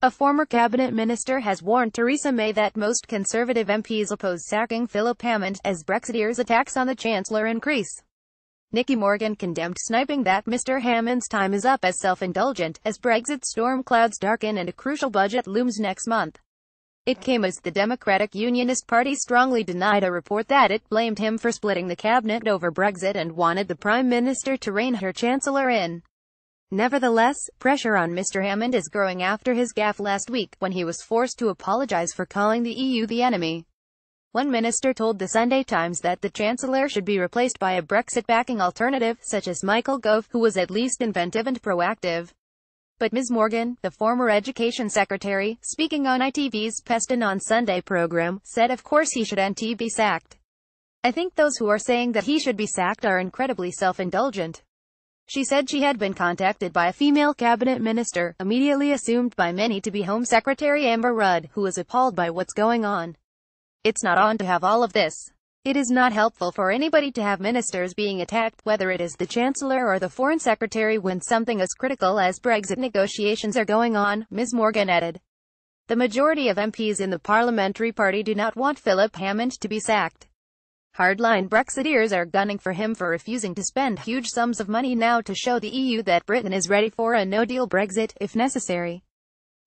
A former cabinet minister has warned Theresa May that most Conservative MPs oppose sacking Philip Hammond, as Brexiteers' attacks on the Chancellor increase. Nicky Morgan condemned sniping that Mr. Hammond's time is up as self-indulgent, as Brexit storm clouds darken and a crucial budget looms next month. It came as the Democratic Unionist Party strongly denied a report that it blamed him for splitting the cabinet over Brexit and wanted the Prime Minister to rein her Chancellor in. Nevertheless, pressure on Mr. Hammond is growing after his gaffe last week, when he was forced to apologize for calling the EU the enemy. One minister told the Sunday Times that the Chancellor should be replaced by a Brexit-backing alternative, such as Michael Gove, who was at least inventive and proactive. But Ms. Morgan, the former Education Secretary, speaking on ITV's Peston on Sunday program, said of course he shouldn't be sacked. "I think those who are saying that he should be sacked are incredibly self-indulgent." She said she had been contacted by a female cabinet minister, immediately assumed by many to be Home Secretary Amber Rudd, who was appalled by what's going on. "It's not on to have all of this. It is not helpful for anybody to have ministers being attacked, whether it is the Chancellor or the Foreign Secretary, when something as critical as Brexit negotiations are going on," Ms. Morgan added. The majority of MPs in the parliamentary party do not want Philip Hammond to be sacked. Hardline Brexiteers are gunning for him for refusing to spend huge sums of money now to show the EU that Britain is ready for a no-deal Brexit, if necessary.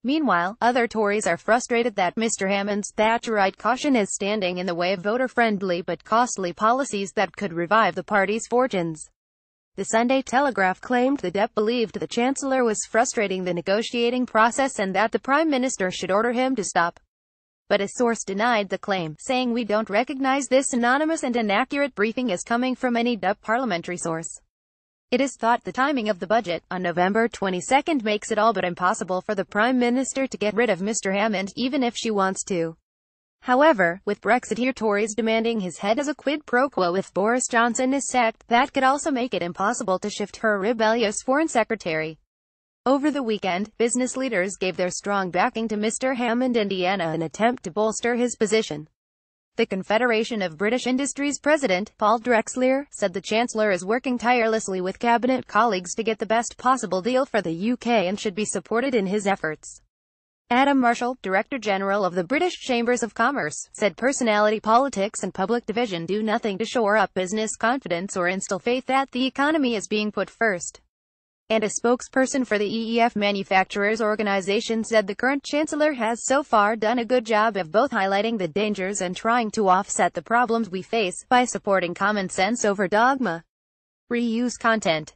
Meanwhile, other Tories are frustrated that Mr. Hammond's Thatcherite caution is standing in the way of voter-friendly but costly policies that could revive the party's fortunes. The Sunday Telegraph claimed the DEP believed the Chancellor was frustrating the negotiating process and that the Prime Minister should order him to stop. But a source denied the claim, saying, "We don't recognize this anonymous and inaccurate briefing as coming from any DUP parliamentary source. It is thought the timing of the budget, on November 22, makes it all but impossible for the Prime Minister to get rid of Mr. Hammond, even if she wants to." However, with Brexiteer Tories demanding his head as a quid pro quo if Boris Johnson is sacked, that could also make it impossible to shift her rebellious Foreign Secretary. Over the weekend, business leaders gave their strong backing to Mr. Hammond in an attempt to bolster his position. The Confederation of British Industries President, Paul Drexler, said the Chancellor is working tirelessly with cabinet colleagues to get the best possible deal for the UK and should be supported in his efforts. Adam Marshall, Director General of the British Chambers of Commerce, said personality politics and public division do nothing to shore up business confidence or instill faith that the economy is being put first. And a spokesperson for the EEF manufacturers organization said the current Chancellor has so far done a good job of both highlighting the dangers and trying to offset the problems we face, by supporting common sense over dogma. Reuse content.